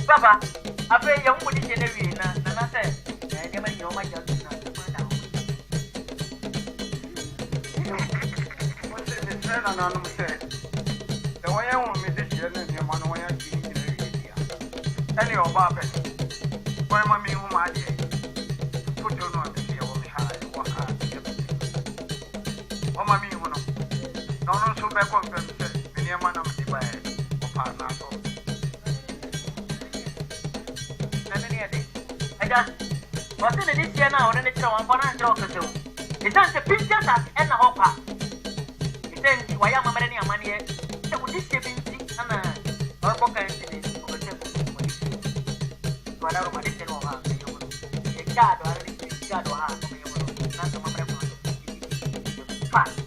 Papa, I pay young woody generally, and I said, I never know my young what's it said anonymous said? The way I want me this year, and your man, why I'm getting it. Any of Papa, why am I being whom I did? Put you on the sea of me high, what I what my mean, no, so back on them, many a man of the by a partner. What's in this year now? And it's on one and talk to you. It's not a picture and a hopper. It ends why I'm a money and money. So would this give in and a book and incident of a temple? Whatever my little or half a card or a card or half not a moment. Hey!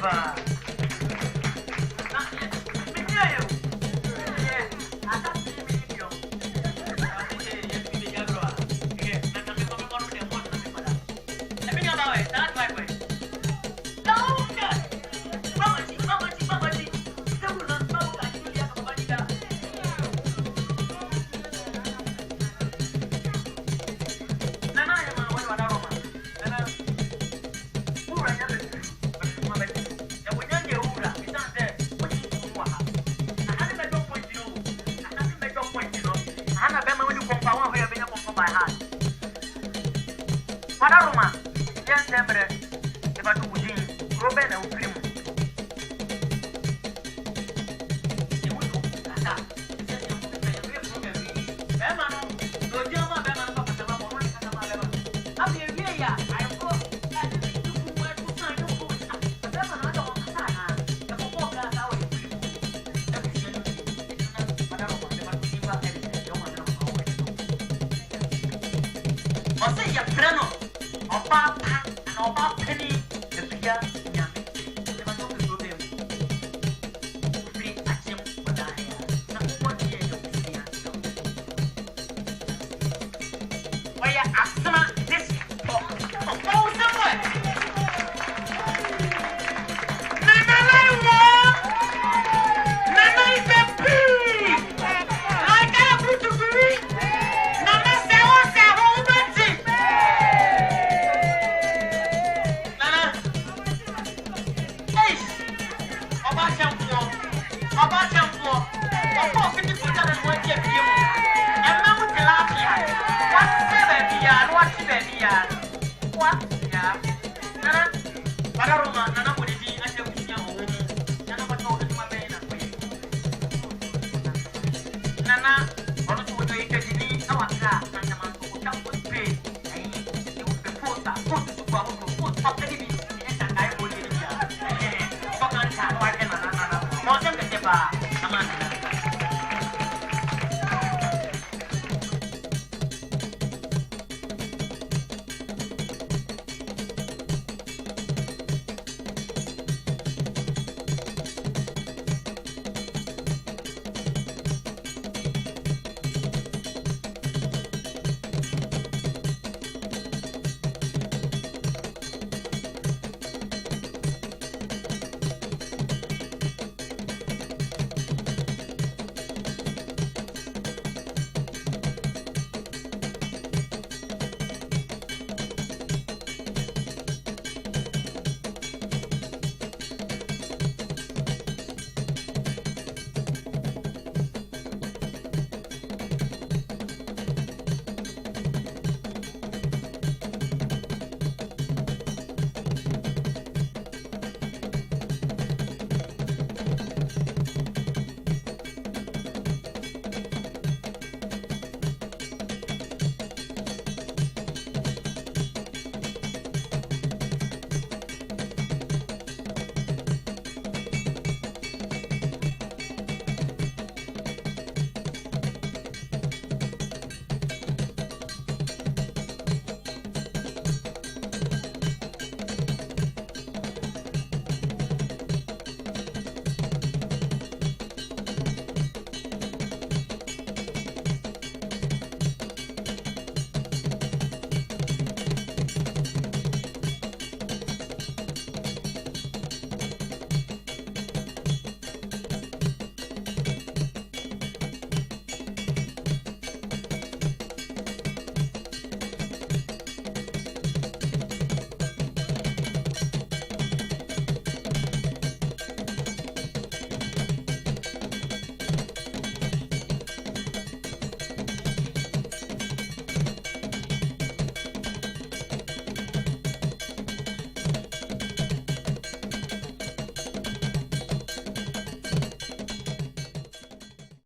Eva. Roma, yan sempre, e va tu cugino, Robena un primo. Você ia prano, opa, opa, penny, the figure, young. Você vai ter problema. Free action, what I have. Não pode ir ao fim. Olha, asma, this. Oh, somewhere. Nana is a pig. Like I put to be. Nana say Nana,